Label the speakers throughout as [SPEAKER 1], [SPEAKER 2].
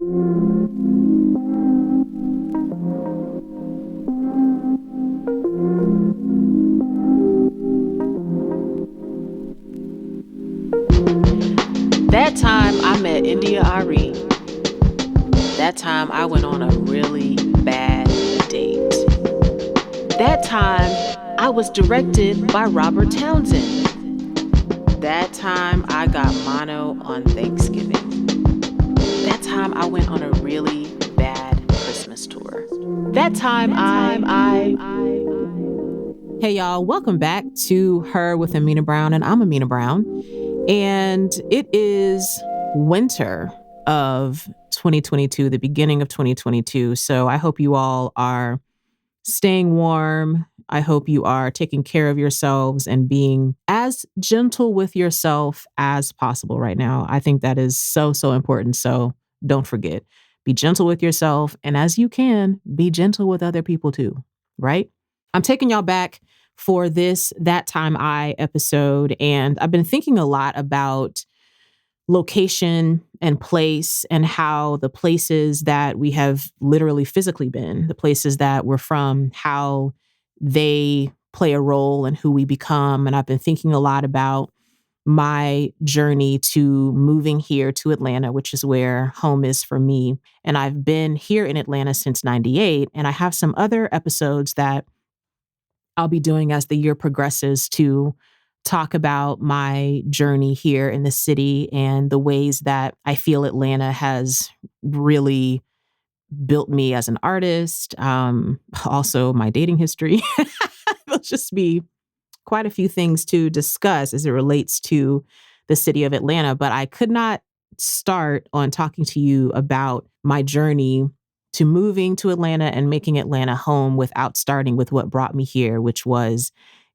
[SPEAKER 1] That time I met India Ari. That time I went on a really bad date. That time I was directed by Robert Townsend. That time I got mono on Thanksgiving. That time I went on a really bad Christmas tour. That time I. Hey y'all, welcome back to Her with Amena Brown, and I'm Amena Brown. And it is winter of 2022, the beginning of 2022. So I hope you all are staying warm. I hope you are taking care of yourselves and being as gentle with yourself as possible right now. I think that is so, so important. So don't forget, be gentle with yourself. And as you can, be gentle with other people too, right? I'm taking y'all back for this That Time I episode. And I've been thinking a lot about location and place and how the places that we have literally physically been, the places that we're from, how they play a role in who we become. And I've been thinking a lot about my journey to moving here to Atlanta, which is where home is for me. And I've been here in Atlanta since 98. And I have some other episodes that I'll be doing as the year progresses to talk about my journey here in the city and the ways that I feel Atlanta has really built me as an artist. Also, my dating history. There'll just be quite a few things to discuss as it relates to the city of Atlanta. But I could not start on talking to you about my journey to moving to Atlanta and making Atlanta home without starting with what brought me here, which was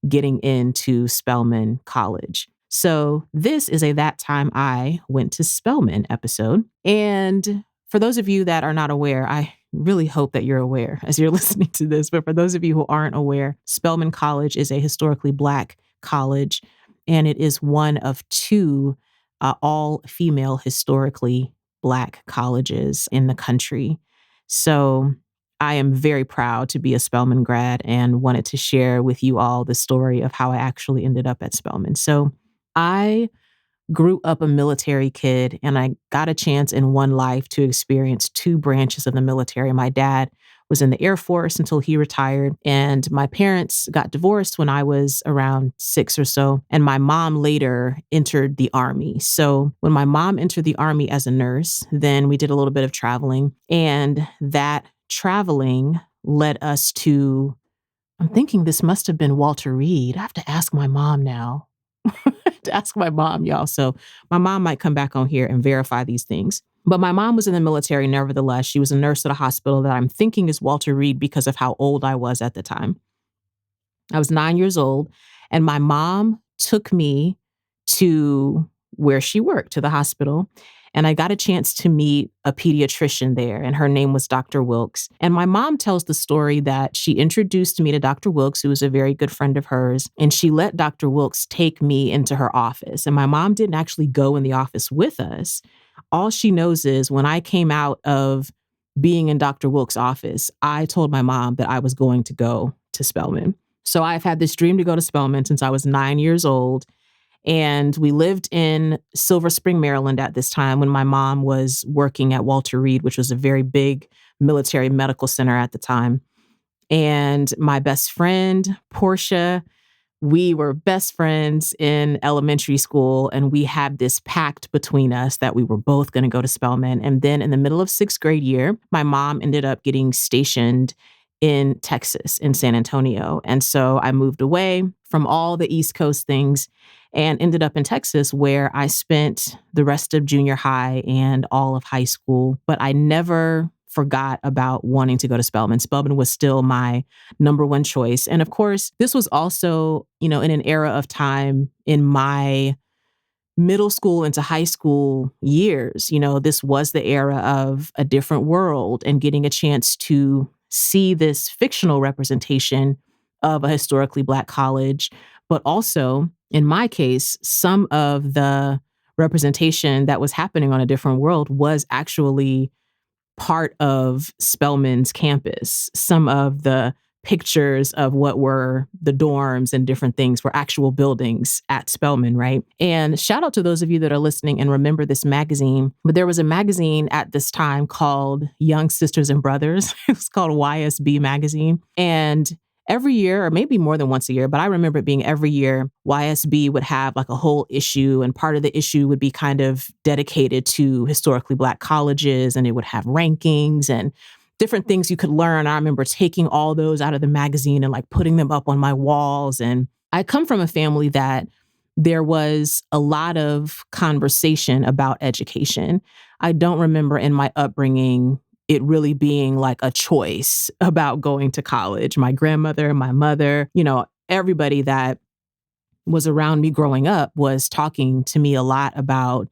[SPEAKER 1] getting into Spelman College. So this is a That Time I Went to Spelman episode. And for those of you that are not aware, I really hope that you're aware as you're listening to this. But for those of you who aren't aware, Spelman College is a historically Black college, and it is one of two all-female historically Black colleges in the country. So I am very proud to be a Spelman grad and wanted to share with you all the story of how I actually ended up at Spelman. So I grew up a military kid, and I got a chance in one life to experience two branches of the military. My dad was in the Air Force until he retired, and my parents got divorced when I was around 6 or so, and my mom later entered the Army. So when my mom entered the Army as a nurse, then we did a little bit of traveling, and that traveling led us to, I'm thinking this must have been Walter Reed. I have to ask my mom now. To ask my mom, y'all. So my mom might come back on here and verify these things. But my mom was in the military nevertheless. She was a nurse at a hospital that I'm thinking is Walter Reed because of how old I was at the time. I was 9 years old, and my mom took me to where she worked, to the hospital. And I got a chance to meet a pediatrician there, and her name was Dr. Wilkes. And my mom tells the story that she introduced me to Dr. Wilkes, who was a very good friend of hers, and she let Dr. Wilkes take me into her office. And my mom didn't actually go in the office with us. All she knows is when I came out of being in Dr. Wilkes' office, I told my mom that I was going to go to Spelman. So I've had this dream to go to Spelman since I was 9 years old. And we lived in Silver Spring, Maryland at this time when my mom was working at Walter Reed, which was a very big military medical center at the time. And my best friend, Portia, we were best friends in elementary school, and we had this pact between us that we were both going to go to Spelman. And then in the middle of sixth grade year, my mom ended up getting stationed in Texas, in San Antonio. And so I moved away from all the East Coast things and ended up in Texas, where I spent the rest of junior high and all of high school. But I never forgot about wanting to go to Spelman. Spelman was still my number one choice. And of course, this was also, in an era of time in my middle school into high school years. This was the era of a different world and getting a chance to see this fictional representation of a historically Black college, but also, in my case, some of the representation that was happening on A Different World was actually part of Spelman's campus. Some of the pictures of what were the dorms and different things were actual buildings at Spelman, right? And shout out to those of you that are listening and remember this magazine. But there was a magazine at this time called Young Sisters and Brothers. It was called YSB Magazine. And every year, or maybe more than once a year, but I remember it being every year, YSB would have like a whole issue, and part of the issue would be kind of dedicated to historically Black colleges, and it would have rankings and different things you could learn. I remember taking all those out of the magazine and like putting them up on my walls. And I come from a family that there was a lot of conversation about education. I don't remember in my upbringing it really being like a choice about going to college. My grandmother, my mother, everybody that was around me growing up was talking to me a lot about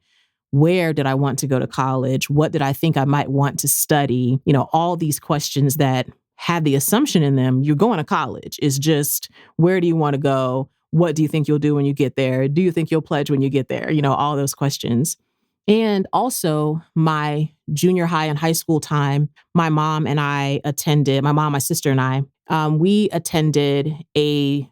[SPEAKER 1] where did I want to go to college? What did I think I might want to study? All these questions that had the assumption in them, you're going to college. It's just, where do you want to go? What do you think you'll do when you get there? Do you think you'll pledge when you get there? All those questions. And also my junior high and high school time, my mom, my sister and I, we attended a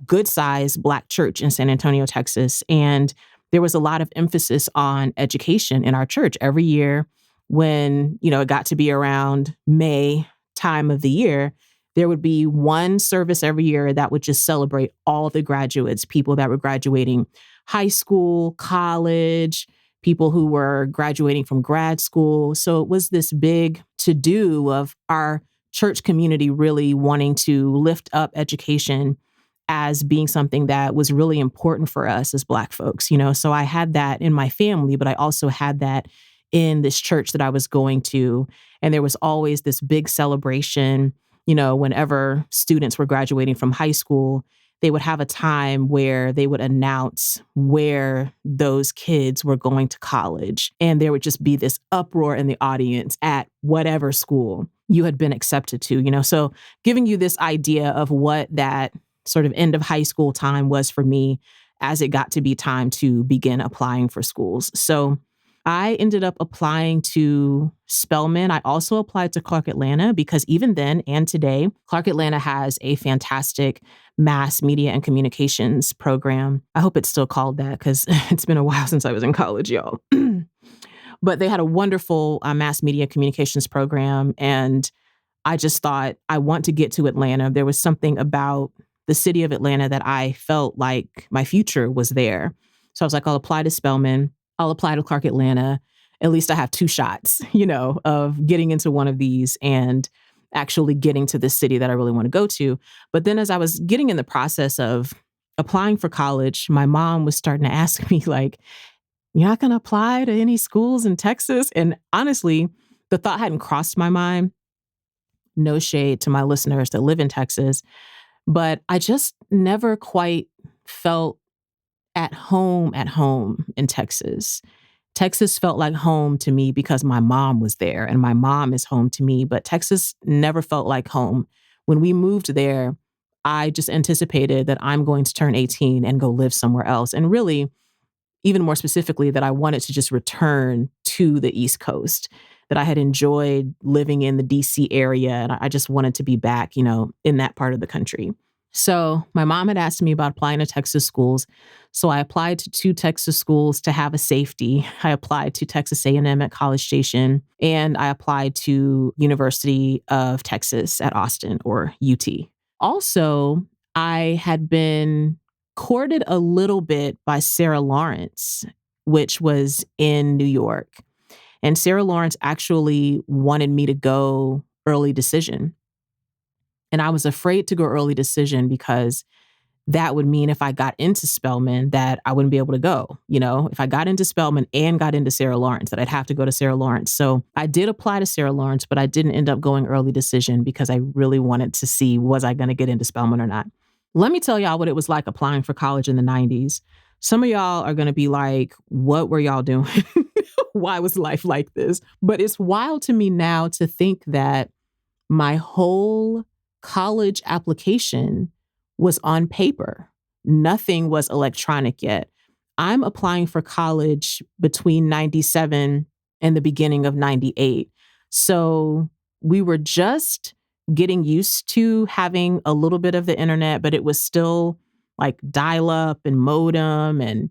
[SPEAKER 1] good sized Black church in San Antonio, Texas. And there was a lot of emphasis on education in our church every year. When, it got to be around May time of the year, there would be one service every year that would just celebrate all the graduates, people that were graduating high school, college, people who were graduating from grad school. So it was this big to-do of our church community really wanting to lift up education as being something that was really important for us as Black folks, So I had that in my family, but I also had that in this church that I was going to. And there was always this big celebration, whenever students were graduating from high school, they would have a time where they would announce where those kids were going to college. And there would just be this uproar in the audience at whatever school you had been accepted to, So giving you this idea of what that sort of end of high school time was for me as it got to be time to begin applying for schools. So I ended up applying to Spelman. I also applied to Clark Atlanta because even then and today, Clark Atlanta has a fantastic mass media and communications program. I hope it's still called that because it's been a while since I was in college, y'all. But they had a wonderful mass media communications program. And I just thought, I want to get to Atlanta. There was something about the city of Atlanta that I felt like my future was there. So I was like, I'll apply to Spelman. I'll apply to Clark Atlanta. At least I have two shots, of getting into one of these and actually getting to the city that I really want to go to. But then as I was getting in the process of applying for college, my mom was starting to ask me like, you're not going to apply to any schools in Texas? And honestly, the thought hadn't crossed my mind. No shade to my listeners that live in Texas. But I just never quite felt at home in Texas. Texas felt like home to me because my mom was there and my mom is home to me, but Texas never felt like home. When we moved there, I just anticipated that I'm going to turn 18 and go live somewhere else. And really, even more specifically, that I wanted to just return to the East Coast, that I had enjoyed living in the DC area. And I just wanted to be back, in that part of the country. So my mom had asked me about applying to Texas schools. So I applied to 2 Texas schools to have a safety. I applied to Texas A&M at College Station, and I applied to University of Texas at Austin, or UT. Also, I had been courted a little bit by Sarah Lawrence, which was in New York. And Sarah Lawrence actually wanted me to go early decision. And I was afraid to go early decision because that would mean if I got into Spelman that I wouldn't be able to go. If I got into Spelman and got into Sarah Lawrence, that I'd have to go to Sarah Lawrence. So I did apply to Sarah Lawrence, but I didn't end up going early decision because I really wanted to see, was I going to get into Spelman or not? Let me tell y'all what it was like applying for college in the 90s. Some of y'all are going to be like, what were y'all doing? Why was life like this? But it's wild to me now to think that my whole college application was on paper. Nothing was electronic yet. I'm applying for college between 97 and the beginning of 98. So we were just getting used to having a little bit of the internet, but it was still like dial up and modem and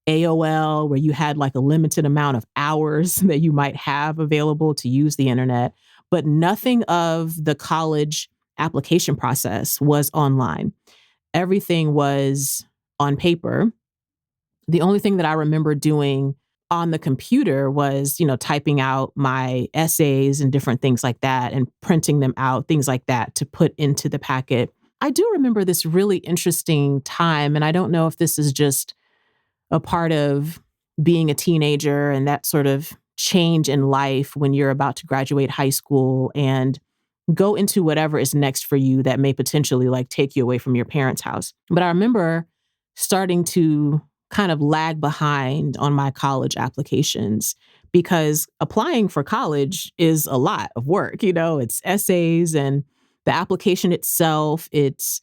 [SPEAKER 1] AOL, where you had like a limited amount of hours that you might have available to use the internet. But nothing of the college application process was online. Everything was on paper. The only thing that I remember doing on the computer was, typing out my essays and different things like that and printing them out, things like that to put into the packet. I do remember this really interesting time, and I don't know if this is just a part of being a teenager and that sort of change in life when you're about to graduate high school and go into whatever is next for you that may potentially like take you away from your parents' house. But I remember starting to kind of lag behind on my college applications because applying for college is a lot of work. It's essays and the application itself, it's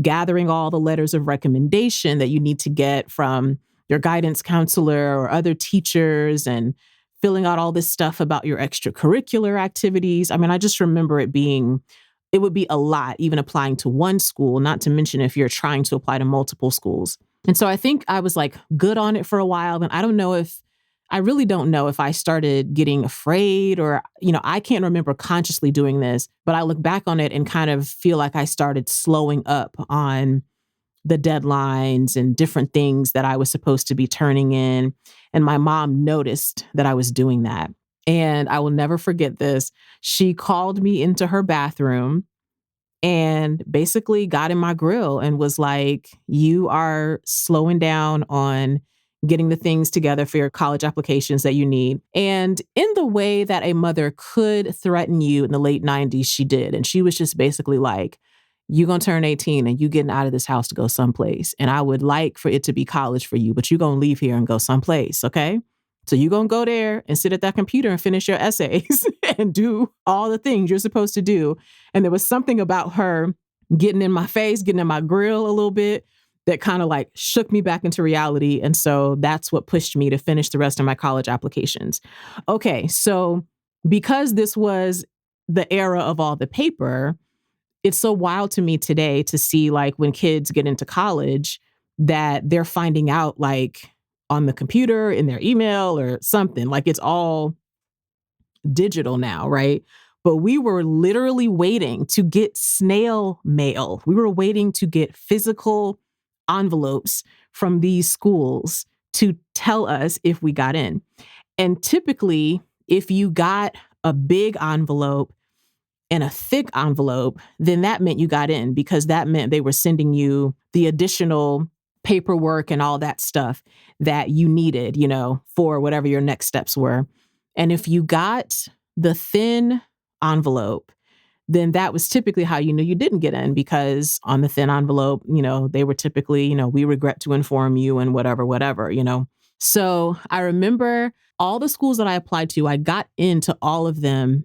[SPEAKER 1] gathering all the letters of recommendation that you need to get from your guidance counselor or other teachers and filling out all this stuff about your extracurricular activities. I mean, I just remember it would be a lot, even applying to one school, not to mention if you're trying to apply to multiple schools. And so I think I was like good on it for a while. And I really don't know if I started getting afraid or, I can't remember consciously doing this, but I look back on it and kind of feel like I started slowing up on the deadlines and different things that I was supposed to be turning in. And my mom noticed that I was doing that. And I will never forget this. She called me into her bathroom and basically got in my grill and was like, "You are slowing down on getting the things together for your college applications that you need." And in the way that a mother could threaten you in the late 90s, she did. And she was just basically like, "You gonna turn 18 and you getting out of this house to go someplace. And I would like for it to be college for you, but you gonna leave here and go someplace, okay? So you gonna go there and sit at that computer and finish your essays and do all the things you're supposed to do." And there was something about her getting in my face, getting in my grill a little bit that kind of like shook me back into reality. And so that's what pushed me to finish the rest of my college applications. Okay, so because this was the era of all the paper, it's so wild to me today to see like when kids get into college that they're finding out like on the computer, in their email or something, like it's all digital now, right? But we were literally waiting to get snail mail. We were waiting to get physical envelopes from these schools to tell us if we got in. And typically, if you got a big envelope and a thick envelope, then that meant you got in because that meant they were sending you the additional paperwork and all that stuff that you needed, for whatever your next steps were. And if you got the thin envelope, then that was typically how you knew you didn't get in because on the thin envelope, they were typically, "We regret to inform you," and whatever. So I remember all the schools that I applied to, I got into all of them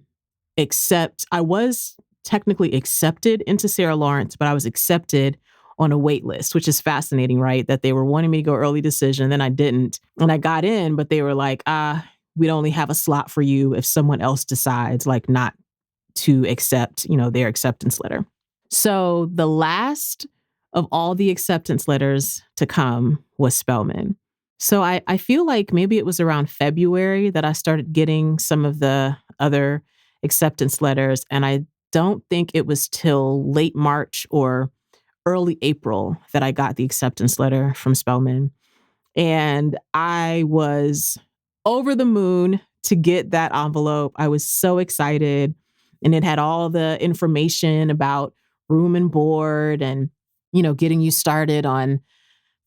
[SPEAKER 1] except I was technically accepted into Sarah Lawrence, but I was accepted on a wait list, which is fascinating, right? That they were wanting me to go early decision, then I didn't. And I got in, but they were like, we'd only have a slot for you if someone else decides like not to accept, their acceptance letter. So the last of all the acceptance letters to come was Spelman. So I feel like maybe it was around February that I started getting some of the other acceptance letters. And I don't think it was till late March or early April that I got the acceptance letter from Spelman. And I was over the moon to get that envelope. I was so excited. And it had all the information about room and board and, getting you started on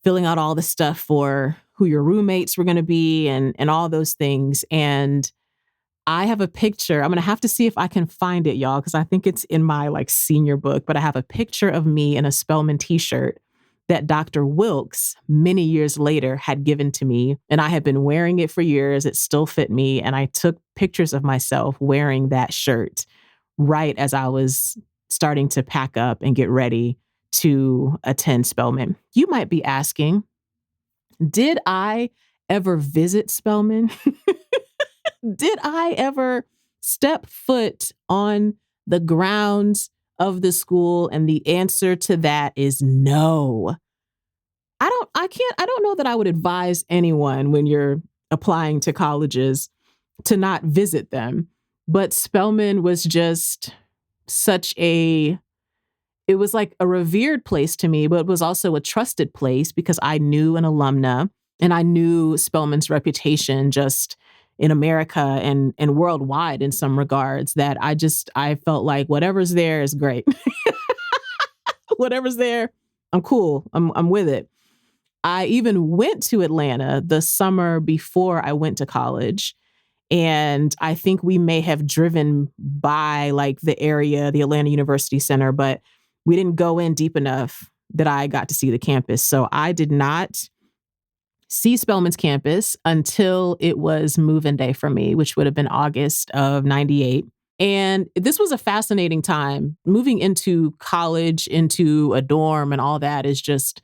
[SPEAKER 1] filling out all the stuff for who your roommates were going to be and all those things. And I have a picture. I'm going to have to see if I can find it, y'all, because I think it's in my like senior book, but I have a picture of me in a Spelman t-shirt that Dr. Wilkes many years later had given to me. And I had been wearing it for years. It still fit me. And I took pictures of myself wearing that shirt right as I was starting to pack up and get ready to attend Spelman. You might be asking, did I ever visit Spelman? Did I ever step foot on the grounds of the school? And the answer to that is no. I don't know that I would advise anyone when you're applying to colleges to not visit them. But Spelman was just such a, it was like a revered place to me, but it was also a trusted place because I knew an alumna and I knew Spelman's reputation just in America and worldwide in some regards that I felt like whatever's there is great. Whatever's there, I'm cool. I'm with it. I even went to Atlanta the summer before I went to college. And I think we may have driven by like the area, the Atlanta University Center, but we didn't go in deep enough that I got to see the campus. So I did not see Spelman's campus until it was move-in day for me, which would have been August of 98. And this was a fascinating time. Moving into college, into a dorm and all that is just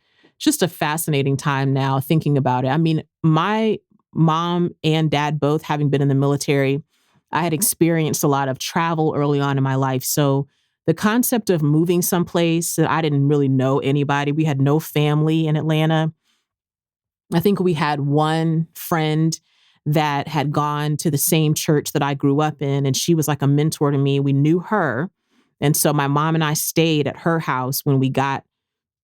[SPEAKER 1] a fascinating time now thinking about it. I mean, my mom and dad both having been in the military, I had experienced a lot of travel early on in my life. So the concept of moving someplace that I didn't really know anybody, we had no family in Atlanta. I think we had one friend that had gone to the same church that I grew up in, and she was like a mentor to me. We knew her. And so my mom and I stayed at her house when we got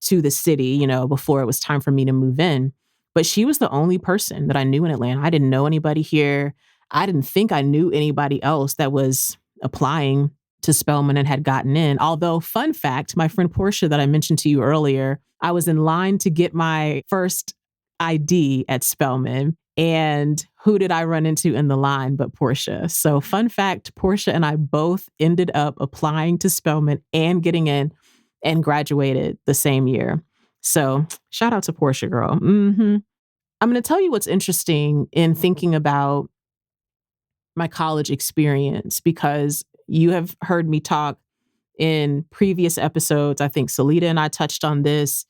[SPEAKER 1] to the city, before it was time for me to move in. But she was the only person that I knew in Atlanta. I didn't know anybody here. I didn't think I knew anybody else that was applying to Spelman and had gotten in. Although, fun fact, my friend Portia that I mentioned to you earlier, I was in line to get my first ID at Spelman. And who did I run into in the line but Portia? So fun fact, Portia and I both ended up applying to Spelman and getting in and graduated the same year. So shout out to Portia, girl. I'm going to tell you what's interesting in thinking about my college experience, because you have heard me talk in previous episodes. I think Salita and I touched on this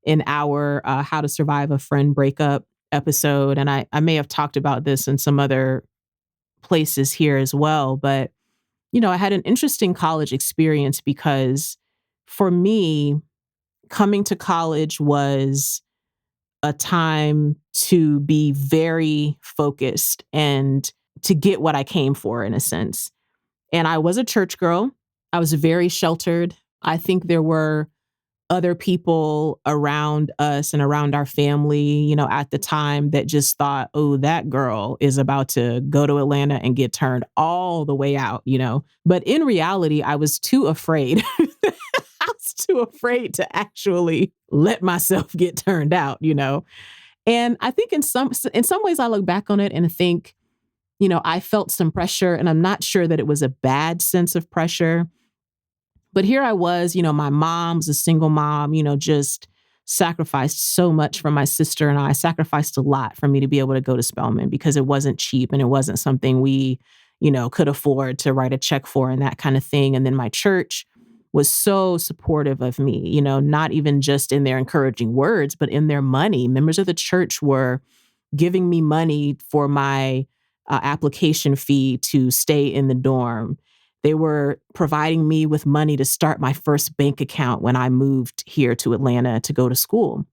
[SPEAKER 1] in our How to Survive a Friend Breakup episode. And I may have talked about this in some other places here as well. But, I had an interesting college experience because for me, coming to college was a time to be very focused and to get what I came for, in a sense. And I was a church girl. I was very sheltered. I think there were other people around us and around our family, at the time that just thought, oh, that girl is about to go to Atlanta and get turned all the way out. But in reality, I was too afraid. I was too afraid to actually let myself get turned out. And I think in some ways I look back on it and think, I felt some pressure, and I'm not sure that it was a bad sense of pressure. But here I was, my mom's a single mom, just sacrificed so much for my sister and I sacrificed a lot for me to be able to go to Spelman because it wasn't cheap and it wasn't something we, could afford to write a check for and that kind of thing. And then my church was so supportive of me, not even just in their encouraging words, but in their money. Members of the church were giving me money for my application fee to stay in the dorm. They were providing me with money to start my first bank account when I moved here to Atlanta to go to school.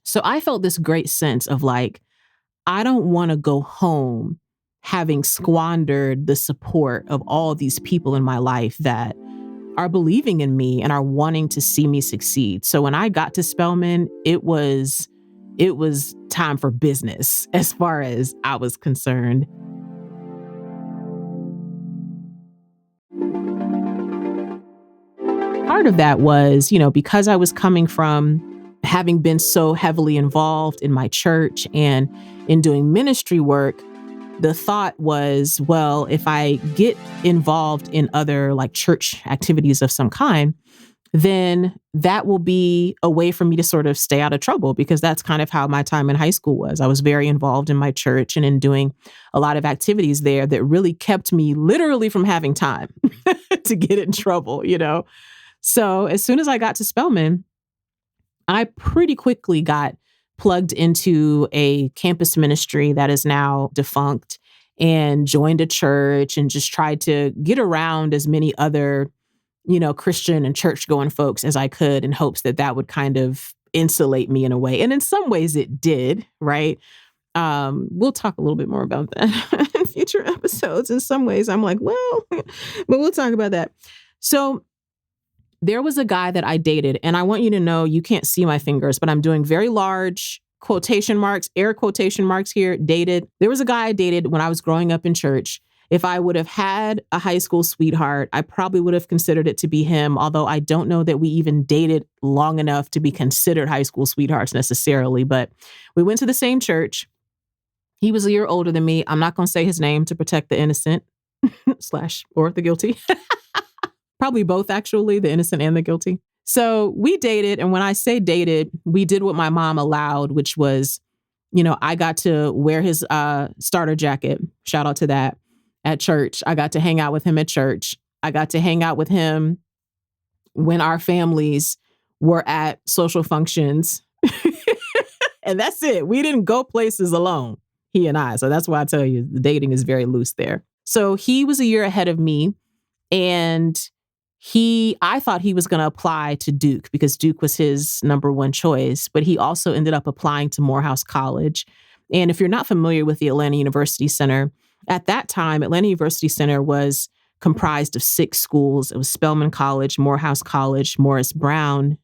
[SPEAKER 1] So I felt this great sense of like, I don't want to go home having squandered the support of all these people in my life that are believing in me and are wanting to see me succeed. So when I got to Spelman, it was time for business as far as I was concerned. Part of that was, because I was coming from having been so heavily involved in my church and in doing ministry work, the thought was, well, if I get involved in other like church activities of some kind, then that will be a way for me to sort of stay out of trouble, because that's kind of how my time in high school was. I was very involved in my church and in doing a lot of activities there that really kept me literally from having time to get in trouble. So as soon as I got to Spelman, I pretty quickly got plugged into a campus ministry that is now defunct. and joined a church and just tried to get around as many other, Christian and church going folks as I could in hopes that that would kind of insulate me in a way. And in some ways it did, right? We'll talk a little bit more about that in future episodes. In some ways, I'm like, well, but we'll talk about that. So there was a guy that I dated, and I want you to know, you can't see my fingers, but I'm doing very large quotation marks, air quotation marks here, dated. There was a guy I dated when I was growing up in church. If I would have had a high school sweetheart, I probably would have considered it to be him, although I don't know that we even dated long enough to be considered high school sweethearts necessarily. But we went to the same church. He was a year older than me. I'm not going to say his name to protect the innocent slash or the guilty. Probably both, actually, the innocent and the guilty. So we dated. And when I say dated, we did what my mom allowed, which was, I got to wear his starter jacket. Shout out to that at church. I got to hang out with him at church. I got to hang out with him when our families were at social functions. And that's it. We didn't go places alone, he and I. So that's why I tell you the dating is very loose there. So he was a year ahead of me, and I thought he was going to apply to Duke because Duke was his number one choice, but he also ended up applying to Morehouse College. And if you're not familiar with the Atlanta University Center, at that time, Atlanta University Center was comprised of 6 schools. It was Spelman College, Morehouse College, Morris Brown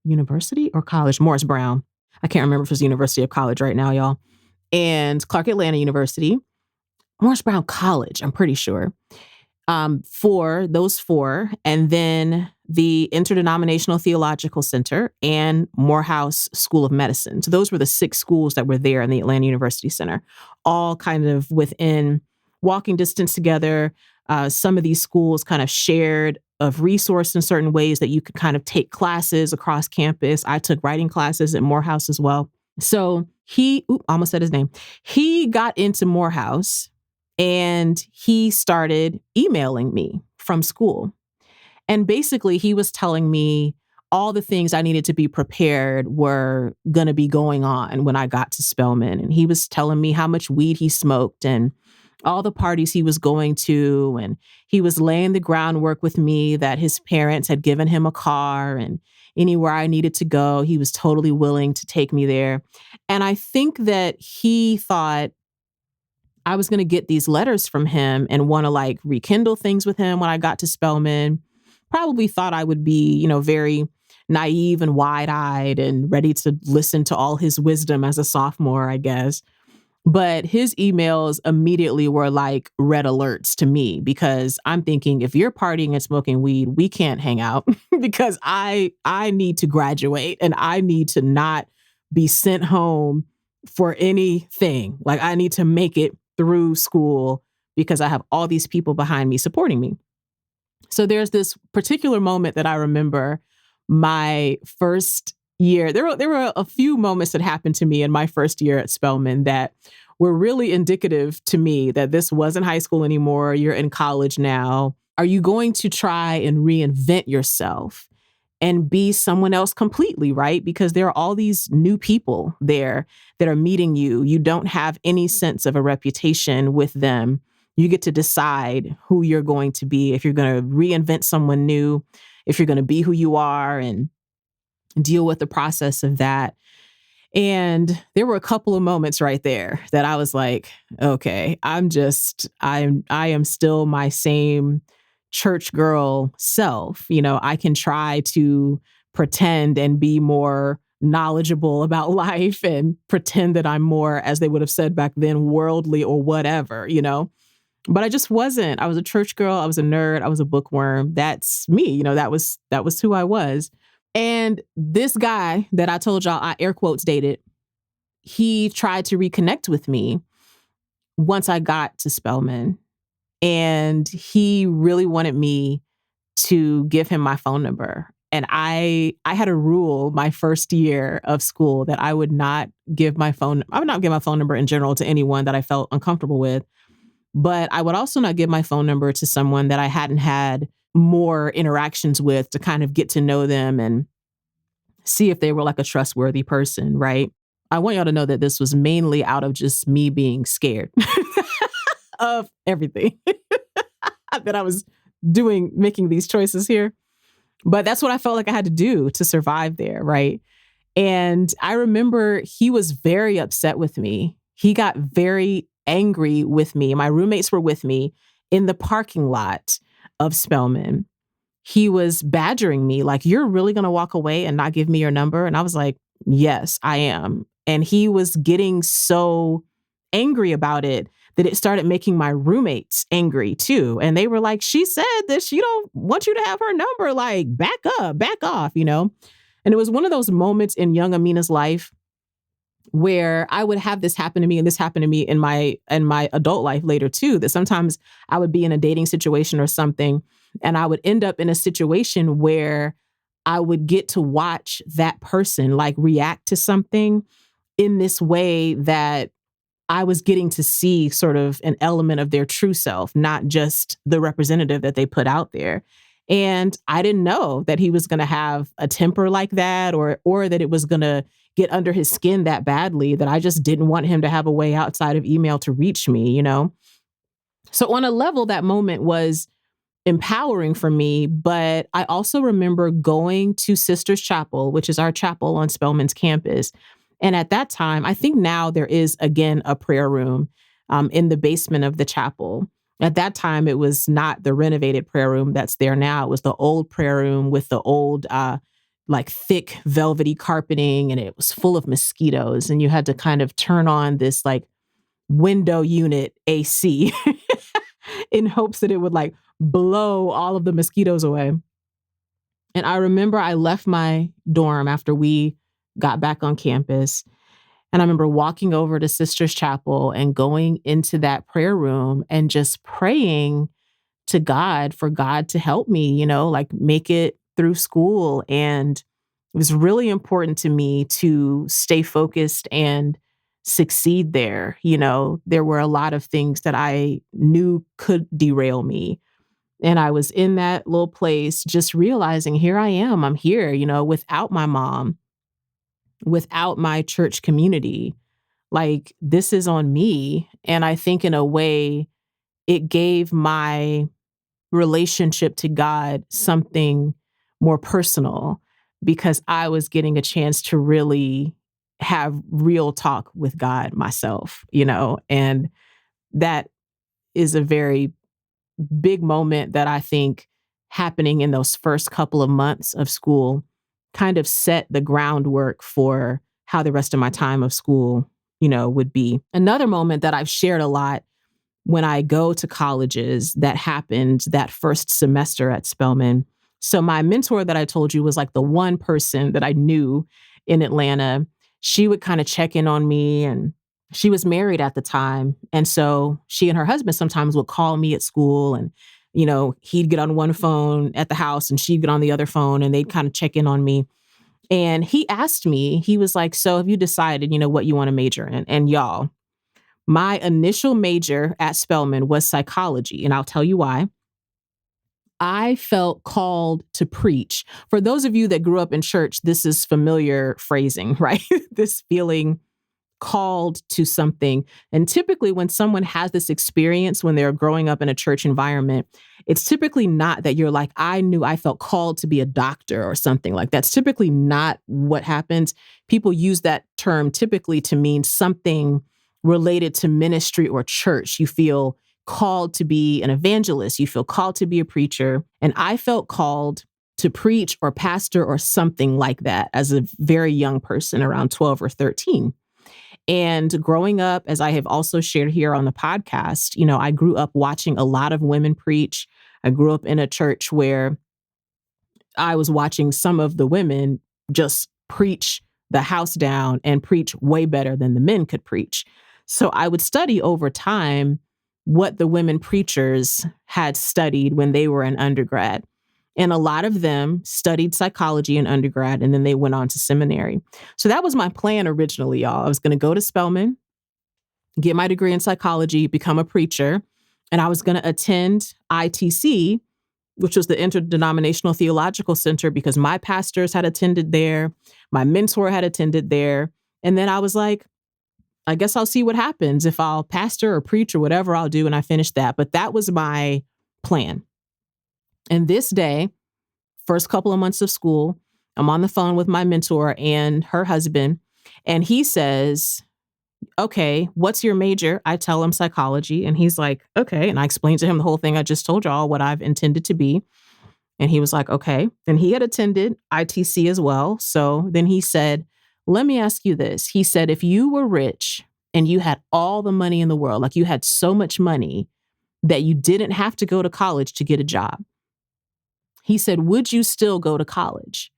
[SPEAKER 1] University or College, Morris Brown. I can't remember if it was University or College right now, y'all. And Clark Atlanta University, Morris Brown College, I'm pretty sure. Those four, and then the Interdenominational Theological Center and Morehouse School of Medicine. So those were the 6 schools that were there in the Atlanta University Center, all kind of within walking distance together. Some of these schools kind of shared of resource in certain ways that you could kind of take classes across campus. I took writing classes at Morehouse as well. So I almost said his name. He got into Morehouse and he started emailing me from school. And basically he was telling me all the things I needed to be prepared were going to be going on when I got to Spelman. And he was telling me how much weed he smoked and all the parties he was going to. And he was laying the groundwork with me that his parents had given him a car, and anywhere I needed to go, he was totally willing to take me there. And I think that he thought I was going to get these letters from him and want to rekindle things with him when I got to Spelman. Probably thought I would be, very naive and wide-eyed and ready to listen to all his wisdom as a sophomore, I guess. But his emails immediately were like red alerts to me, because I'm thinking, if you're partying and smoking weed, we can't hang out because I need to graduate and I need to not be sent home for anything. I need to make it through school because I have all these people behind me supporting me. So there's this particular moment that I remember my first year. There were a few moments that happened to me in my first year at Spelman that were really indicative to me that this wasn't high school anymore. You're in college now. Are you going to try and reinvent yourself and be someone else completely, right? Because there are all these new people there that are meeting you. You don't have any sense of a reputation with them. You get to decide who you're going to be, if you're going to reinvent someone new, if you're going to be who you are and deal with the process of that. And there were a couple of moments right there that I was like, okay, I am still my same church girl self. I can try to pretend and be more knowledgeable about life and pretend that I'm more, as they would have said back then, worldly or whatever, But I just wasn't. I was a church girl. I was a nerd. I was a bookworm. That's me. That was who I was. And this guy that I told y'all I air quotes dated, he tried to reconnect with me once I got to Spelman. And he really wanted me to give him my phone number. And I had a rule my first year of school that I would not give my phone number in general to anyone that I felt uncomfortable with. But I would also not give my phone number to someone that I hadn't had more interactions with to kind of get to know them and see if they were a trustworthy person, right? I want y'all to know that this was mainly out of just me being scared.
[SPEAKER 2] of everything that I was making these choices here. But that's what I felt like I had to do to survive there, right? And I remember he was very upset with me. He got very angry with me. My roommates were with me in the parking lot of Spelman. He was badgering me, like, "You're really going to walk away and not give me your number?" And I was like, "Yes, I am." And he was getting so angry about it that it started making my roommates angry too. And they were like, "She said that she don't want you to have her number. Like, back up, back off, you know?" And it was one of those moments in young Amena's life where I would have this happen to me, and this happened to me in my adult life later too, that sometimes I would be in a dating situation or something, and I would end up in a situation where I would get to watch that person like react to something in this way that I was getting to see sort of an element of their true self, not just the representative that they put out there. And I didn't know that he was going to have a temper like that, or that it was going to get under his skin that badly, that I just didn't want him to have a way outside of email to reach me, you know? So on a level, that moment was empowering for me. But I also remember going to Sisters Chapel, which is our chapel on Spelman's campus. And at that time, I think now there is again a prayer room in the basement of the chapel. At that time, it was not the renovated prayer room that's there now. It was the old prayer room with the old, like thick velvety carpeting, and it was full of mosquitoes. And you had to kind of turn on this like window unit AC in hopes that it would like blow all of the mosquitoes away. And I remember I left my dorm after we got back on campus. And I remember walking over to Sisters Chapel and going into that prayer room and just praying to God for God to help me, you know, like make it through school. And it was really important to me to stay focused and succeed there. You know, there were a lot of things that I knew could derail me. And I was in that little place just realizing, here I am, I'm here, you know, without my mom, without my church community. Like, this is on me. And I think in a way, it gave my relationship to God something more personal, because I was getting a chance to really have real talk with God myself, you know, and that is a very big moment that I think happening in those first couple of months of school kind of set the groundwork for how the rest of my time of school, you know, would be. Another moment that I've shared a lot when I go to colleges that happened that first semester at Spelman. So my mentor that I told you was like the one person that I knew in Atlanta. She would kind of check in on me, and she was married at the time. And so she and her husband sometimes would call me at school, and, you know, he'd get on one phone at the house and she'd get on the other phone, and they'd kind of check in on me. And he asked me, he was like, "So have you decided, you know, what you want to major in?" And y'all, my initial major at Spelman was psychology, and I'll tell you why. I felt called to preach. For those of you that grew up in church, this is familiar phrasing, right? This feeling called to something. And typically when someone has this experience when they're growing up in a church environment, it's typically not that you're like, "I knew I felt called to be a doctor," or something. Like, that's typically not what happens. People use that term typically to mean something related to ministry or church. You feel called to be an evangelist. You feel called to be a preacher. And I felt called to preach or pastor or something like that as a very young person, around 12 or 13. And growing up, as I have also shared here on the podcast, you know, I grew up watching a lot of women preach. I grew up in a church where I was watching some of the women just preach the house down and preach way better than the men could preach. So I would study over time what the women preachers had studied when they were in undergrad. And a lot of them studied psychology in undergrad, and then they went on to seminary. So that was my plan originally, y'all. I was going to go to Spelman, get my degree in psychology, become a preacher, and I was going to attend ITC, which was the Interdenominational Theological Center, because my pastors had attended there, my mentor had attended there. And then I was like, I guess I'll see what happens. If I'll pastor or preach or whatever I'll do, and I finished that. But that was my plan. And this day, first couple of months of school, I'm on the phone with my mentor and her husband, and he says, okay, what's your major? I tell him psychology, and he's like, okay. And I explained to him the whole thing I just told y'all, what I've intended to be. And he was like, okay. And he had attended ITC as well. So then he said, let me ask you this. He said, if you were rich and you had all the money in the world, like you had so much money that you didn't have to go to college to get a job, he said, would you still go to college?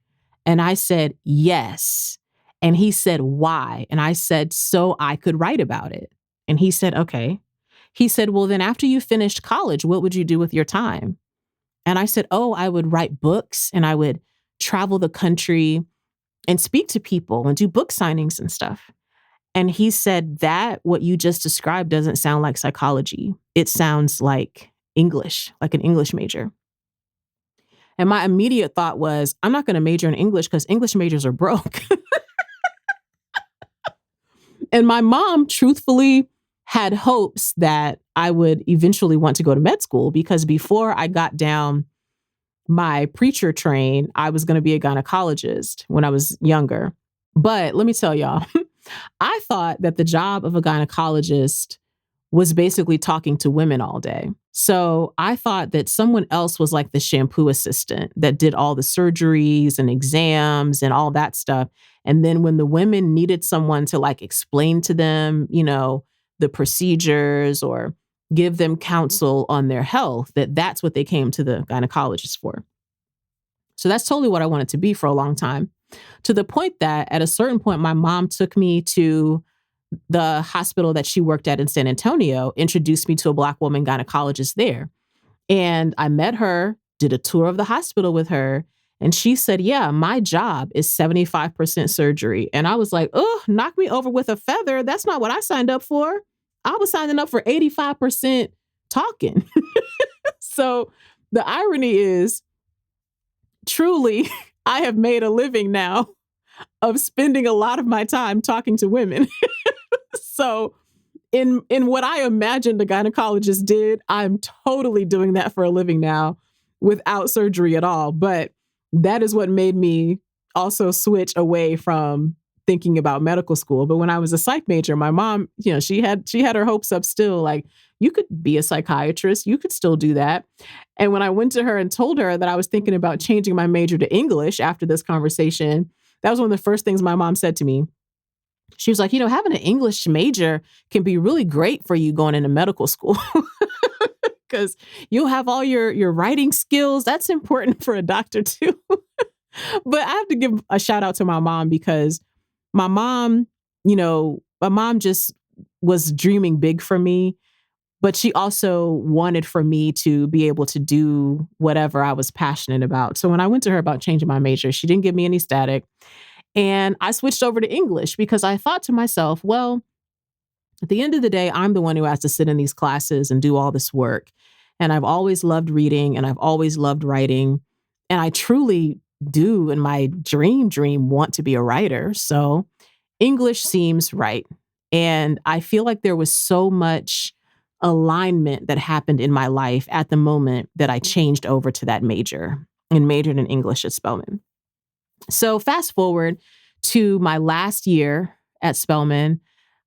[SPEAKER 2] And I said, yes. And he said, why? And I said, so I could write about it. And he said, okay. He said, well, then after you finished college, what would you do with your time? And I said, oh, I would write books and I would travel the country and speak to people and do book signings and stuff. And he said, that what you just described doesn't sound like psychology. It sounds like English, like an English major. And my immediate thought was, I'm not going to major in English because English majors are broke. And my mom truthfully had hopes that I would eventually want to go to med school, because before I got down my preacher train, I was going to be a gynecologist when I was younger. But let me tell y'all, I thought that the job of a gynecologist was basically talking to women all day. So I thought that someone else was like the shampoo assistant that did all the surgeries and exams and all that stuff. And then when the women needed someone to like explain to them, the procedures or give them counsel on their health, that's what they came to the gynecologist for. So that's totally what I wanted to be for a long time, to the point that at a certain point, my mom took me to the hospital that she worked at in San Antonio, introduced me to a Black woman gynecologist there. And I met her, did a tour of the hospital with her. And she said, yeah, my job is 75% surgery. And I was like, oh, knock me over with a feather. That's not what I signed up for. I was signing up for 85% talking. So the irony is, truly, I have made a living now of spending a lot of my time talking to women. So in what I imagined a gynecologist did, I'm totally doing that for a living now without surgery at all. But that is what made me also switch away from thinking about medical school. But when I was a psych major, my mom, she had her hopes up still, like, you could be a psychiatrist, you could still do that. And when I went to her and told her that I was thinking about changing my major to English after this conversation, that was one of the first things my mom said to me. She was like, having an English major can be really great for you going into medical school, because you'll have all your writing skills. That's important for a doctor too. But I have to give a shout out to my mom, because my mom just was dreaming big for me, but she also wanted for me to be able to do whatever I was passionate about. So when I went to her about changing my major, she didn't give me any static. And I switched over to English because I thought to myself, well, at the end of the day, I'm the one who has to sit in these classes and do all this work. And I've always loved reading and I've always loved writing. And I truly do, in my dream, want to be a writer. So English seems right. And I feel like there was so much alignment that happened in my life at the moment that I changed over to that major and majored in English at Spelman. So fast forward to my last year at Spelman.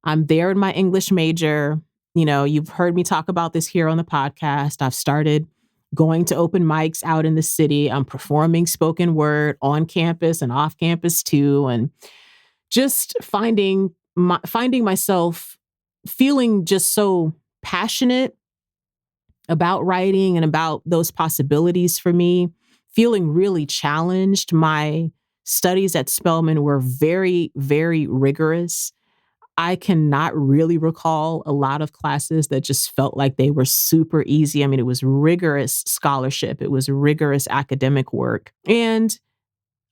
[SPEAKER 2] I'm there in my English major. You've heard me talk about this here on the podcast. I've started going to open mics out in the city. I'm performing spoken word on campus and off campus too. And just finding myself feeling just so passionate about writing and about those possibilities for me, feeling really challenged. My studies at Spelman were very, very rigorous. I cannot really recall a lot of classes that just felt like they were super easy. I mean, it was rigorous scholarship. It was rigorous academic work. And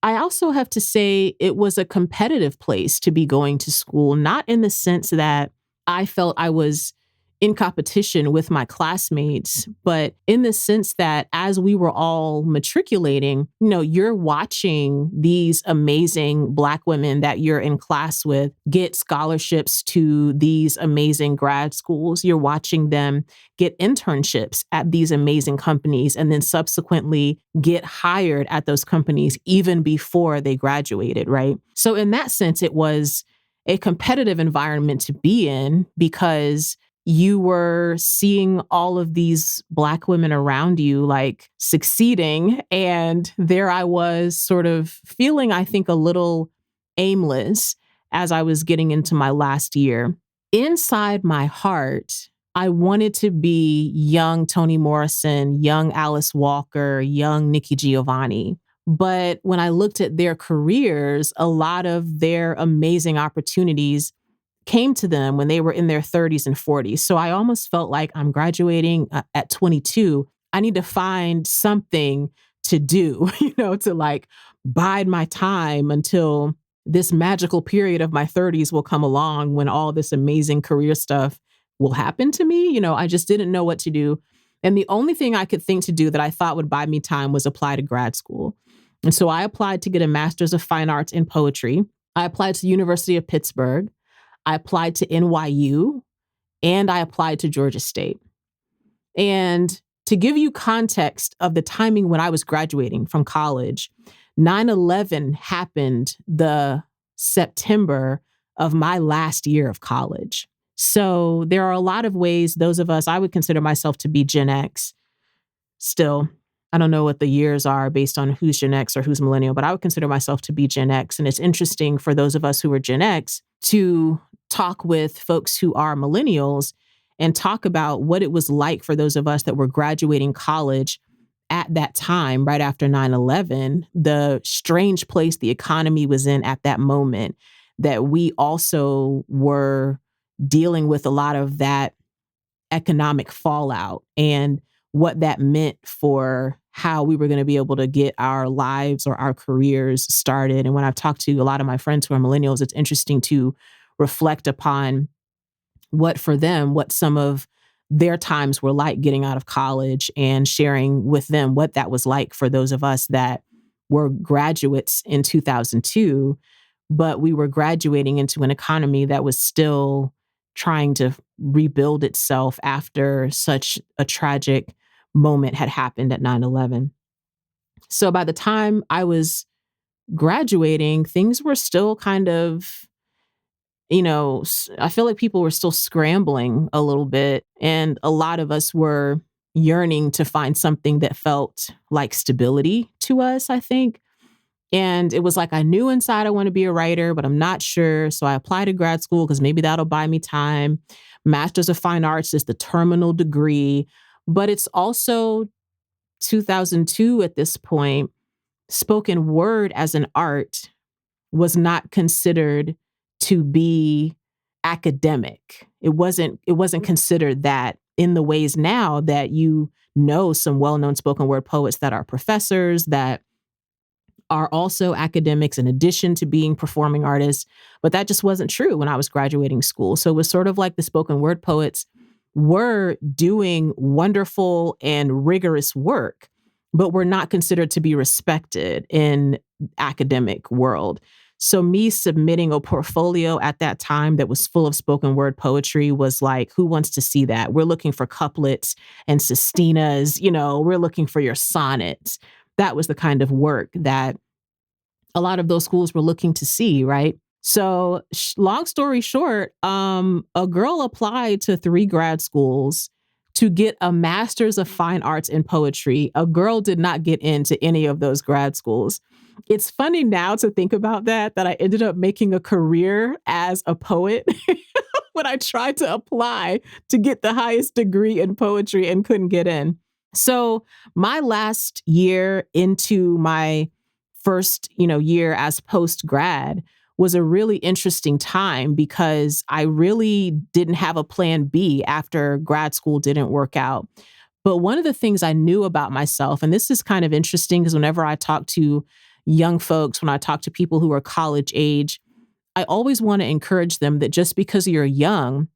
[SPEAKER 2] I also have to say it was a competitive place to be going to school, not in the sense that I felt I was in competition with my classmates, but in the sense that as we were all matriculating, you're watching these amazing Black women that you're in class with get scholarships to these amazing grad schools. You're watching them get internships at these amazing companies and then subsequently get hired at those companies even before they graduated, right? So in that sense, it was a competitive environment to be in because you were seeing all of these Black women around you like succeeding. And there I was sort of feeling, I think, a little aimless as I was getting into my last year. Inside my heart, I wanted to be young Toni Morrison, young Alice Walker, young Nikki Giovanni. But when I looked at their careers, a lot of their amazing opportunities came to them when they were in their 30s and 40s. So I almost felt like I'm graduating at 22. I need to find something to do, to like bide my time until this magical period of my 30s will come along when all this amazing career stuff will happen to me. I just didn't know what to do. And the only thing I could think to do that I thought would buy me time was apply to grad school. And so I applied to get a Master's of Fine Arts in Poetry. I applied to the University of Pittsburgh. I applied to NYU, and I applied to Georgia State. And to give you context of the timing when I was graduating from college, 9/11 happened the September of my last year of college. So there are a lot of ways those of us, I would consider myself to be Gen X still. I don't know what the years are based on who's Gen X or who's millennial, but I would consider myself to be Gen X. And it's interesting for those of us who are Gen X to talk with folks who are millennials and talk about what it was like for those of us that were graduating college at that time, right after 9/11, the strange place the economy was in at that moment, that we also were dealing with a lot of that economic fallout and what that meant for how we were going to be able to get our lives or our careers started. And when I've talked to a lot of my friends who are millennials, it's interesting to reflect upon what some of their times were like getting out of college and sharing with them what that was like for those of us that were graduates in 2002, but we were graduating into an economy that was still trying to rebuild itself after such a tragic moment had happened at 9/11. So by the time I was graduating, things were still kind of, I feel like people were still scrambling a little bit. And a lot of us were yearning to find something that felt like stability to us, I think. And it was like, I knew inside I want to be a writer, but I'm not sure. So I applied to grad school because maybe that'll buy me time. Master's of Fine Arts is the terminal degree, but it's also 2002 at this point. Spoken word as an art was not considered to be academic. It wasn't considered that in the ways now that some well-known spoken word poets that are professors, that are also academics in addition to being performing artists. But that just wasn't true when I was graduating school. So it was sort of like the spoken word poets were doing wonderful and rigorous work, but were not considered to be respected in academic world. So me submitting a portfolio at that time that was full of spoken word poetry was like, who wants to see that? We're looking for couplets and sestinas, we're looking for your sonnets. That was the kind of work that a lot of those schools were looking to see, right? So long story short, a girl applied to 3 grad schools to get a Master's of Fine Arts in Poetry. A girl did not get into any of those grad schools. It's funny now to think about that I ended up making a career as a poet when I tried to apply to get the highest degree in poetry and couldn't get in. So my last year into my first, year as post-grad was a really interesting time because I really didn't have a plan B after grad school didn't work out. But one of the things I knew about myself, and this is kind of interesting because whenever I talk to young folks, when I talk to people who are college age, I always want to encourage them that just because you're young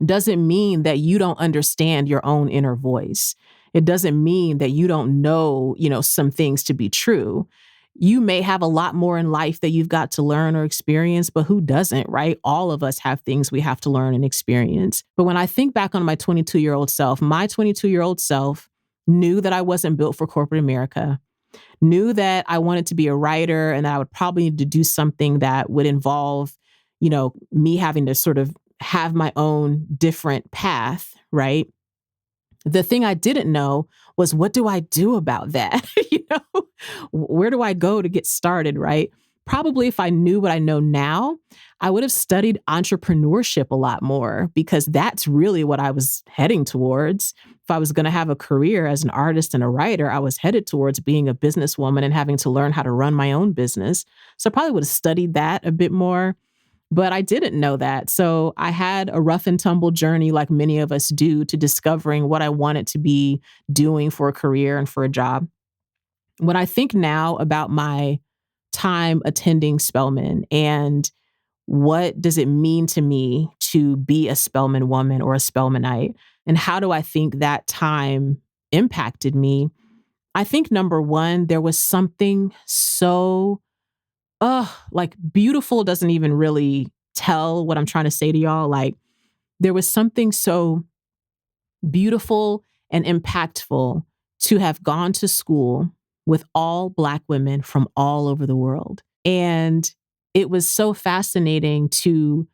[SPEAKER 2] doesn't mean that you don't understand your own inner voice. It doesn't mean that you don't know, some things to be true. You may have a lot more in life that you've got to learn or experience, but who doesn't, right? All of us have things we have to learn and experience. But when I think back on my 22-year-old self, my 22-year-old self knew that I wasn't built for corporate America, knew that I wanted to be a writer and that I would probably need to do something that would involve, me having to sort of have my own different path, right? The thing I didn't know was, what do I do about that? Where do I go to get started, right? Probably if I knew what I know now, I would have studied entrepreneurship a lot more, because that's really what I was heading towards. If I was going to have a career as an artist and a writer, I was headed towards being a businesswoman and having to learn how to run my own business. So I probably would have studied that a bit more. But I didn't know that. So I had a rough and tumble journey, like many of us do, to discovering what I wanted to be doing for a career and for a job. When I think now about my time attending Spelman and what does it mean to me to be a Spelman woman or a Spelmanite, and how do I think that time impacted me? I think number one, there was something so like beautiful doesn't even really tell what I'm trying to say to y'all. Like, there was something so beautiful and impactful to have gone to school with all Black women from all over the world. And it was so fascinating to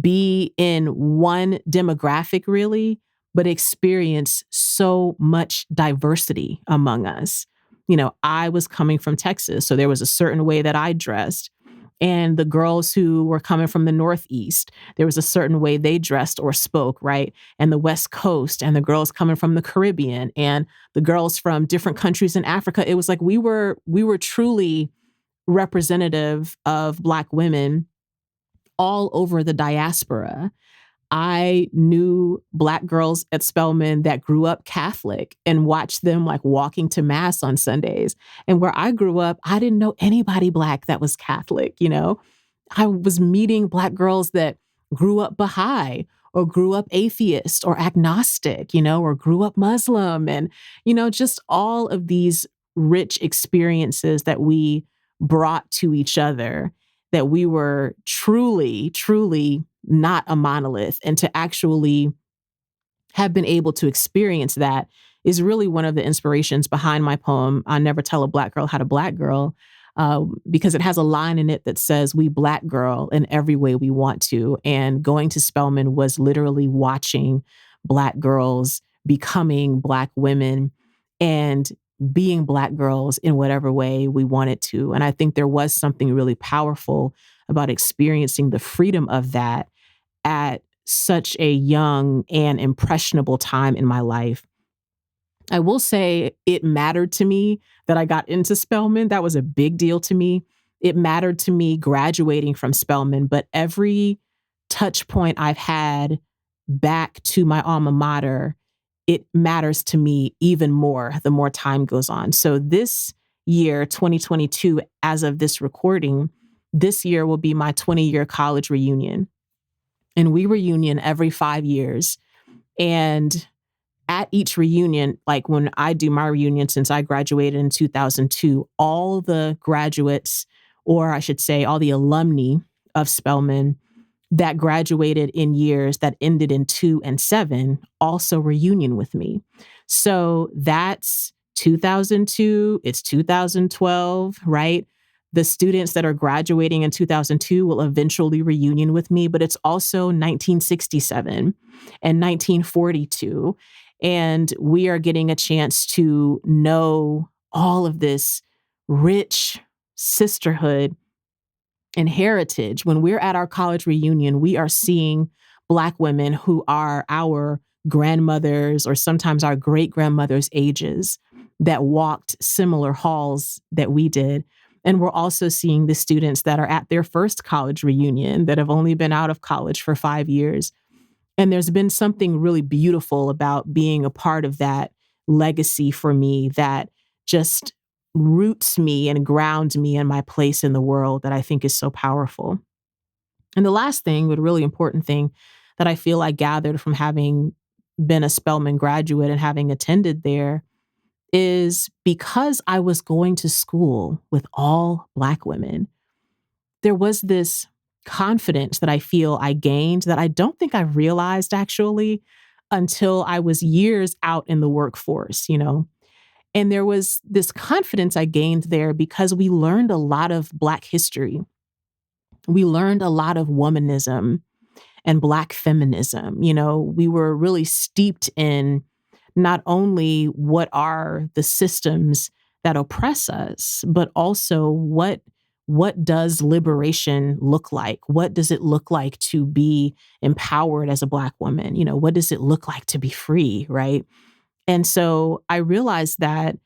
[SPEAKER 2] be in one demographic, really, but experience so much diversity among us. I was coming from Texas, so there was a certain way that I dressed. And the girls who were coming from the Northeast, there was a certain way they dressed or spoke, right? And the West Coast, and the girls coming from the Caribbean, and the girls from different countries in Africa. It was like we were truly representative of Black women all over the diaspora. I knew Black girls at Spelman that grew up Catholic and watched them like walking to mass on Sundays. And where I grew up, I didn't know anybody Black that was Catholic. I was meeting Black girls that grew up Baha'i or grew up atheist or agnostic, or grew up Muslim, and, just all of these rich experiences that we brought to each other, that we were truly, truly not a monolith. And to actually have been able to experience that is really one of the inspirations behind my poem, I Never Tell a Black Girl How to Black Girl, because it has a line in it that says, we Black girl in every way we want to. And going to Spelman was literally watching Black girls becoming Black women and being Black girls in whatever way we wanted to. And I think there was something really powerful about experiencing the freedom of that at such a young and impressionable time in my life. I will say it mattered to me that I got into Spelman. That was a big deal to me. It mattered to me graduating from Spelman, but every touch point I've had back to my alma mater, it matters to me even more the more time goes on. So this year, 2022, as of this recording, this year will be my 20-year college reunion. And we reunion every 5 years. And at each reunion, like when I do my reunion, since I graduated in 2002, all the graduates, or I should say all the alumni of Spelman that graduated in years that ended in 2 and 7 also reunion with me. So that's 2002, it's 2012, right? The students that are graduating in 2002 will eventually reunion with me, but it's also 1967 and 1942. And we are getting a chance to know all of this rich sisterhood and heritage. When we're at our college reunion, we are seeing Black women who are our grandmothers or sometimes our great grandmothers' ages that walked similar halls that we did. And we're also seeing the students that are at their first college reunion that have only been out of college for 5 years. And there's been something really beautiful about being a part of that legacy for me that just roots me and grounds me in my place in the world that I think is so powerful. And the last thing, but a really important thing that I feel I gathered from having been a Spelman graduate and having attended there is because I was going to school with all Black women, there was this confidence that I feel I gained that I don't think I realized actually until I was years out in the workforce, you know? And there was this confidence I gained there because we learned a lot of Black history. We learned a lot of womanism and Black feminism. You know, we were really steeped in not only what are the systems that oppress us, but also what does liberation look like? What does it look like to be empowered as a Black woman? You know, what does it look like to be free, right? And so I realized that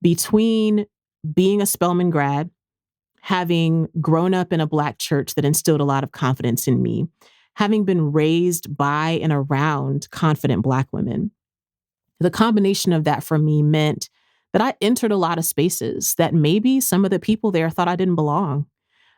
[SPEAKER 2] between being a Spelman grad, having grown up in a Black church that instilled a lot of confidence in me, having been raised by and around confident Black women, the combination of that for me meant that I entered a lot of spaces that maybe some of the people there thought I didn't belong.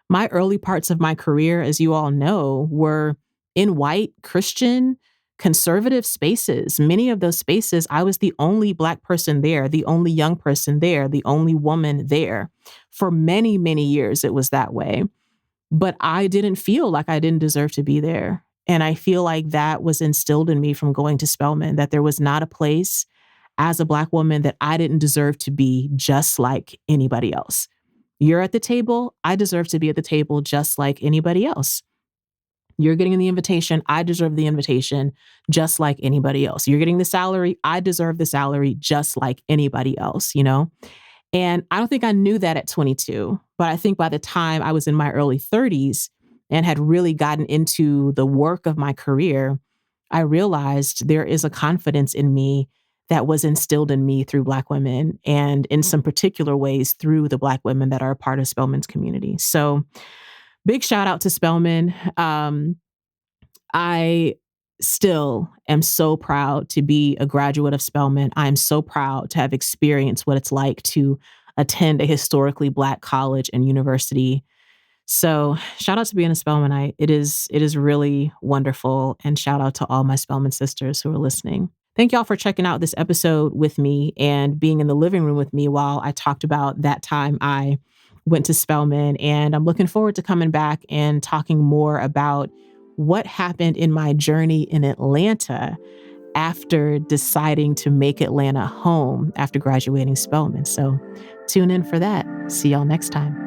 [SPEAKER 2] My early parts of my career, as you all know, were in white, Christian, conservative spaces. Many of those spaces, I was the only Black person there, the only young person there, the only woman there. For many, many years, it was that way. But I didn't feel like I didn't deserve to be there. And I feel like that was instilled in me from going to Spelman, that there was not a place as a Black woman that I didn't deserve to be just like anybody else. You're at the table, I deserve to be at the table just like anybody else. You're getting the invitation, I deserve the invitation just like anybody else. You're getting the salary, I deserve the salary just like anybody else, you know? And I don't think I knew that at 22, but I think by the time I was in my early 30s and had really gotten into the work of my career, I realized there is a confidence in me that was instilled in me through Black women, and in some particular ways through the Black women that are a part of Spelman's community. So big shout out to Spelman. I still am so proud to be a graduate of Spelman. I am so proud to have experienced what it's like to attend a historically Black college and university. So shout out to being a Spelmanite. It is really wonderful. And shout out to all my Spelman sisters who are listening. Thank y'all for checking out this episode with me and being in the living room with me while I talked about that time I went to Spelman. And I'm looking forward to coming back and talking more about what happened in my journey in Atlanta after deciding to make Atlanta home after graduating Spelman. So tune in for that. See y'all next time.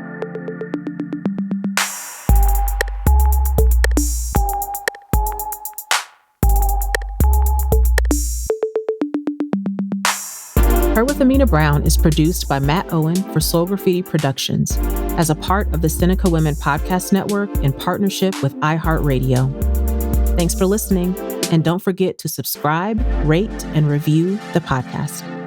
[SPEAKER 2] Her with Amena Brown is produced by Matt Owen for Soul Graffiti Productions as a part of the Seneca Women Podcast Network in partnership with iHeartRadio. Thanks for listening, and don't forget to subscribe, rate, and review the podcast.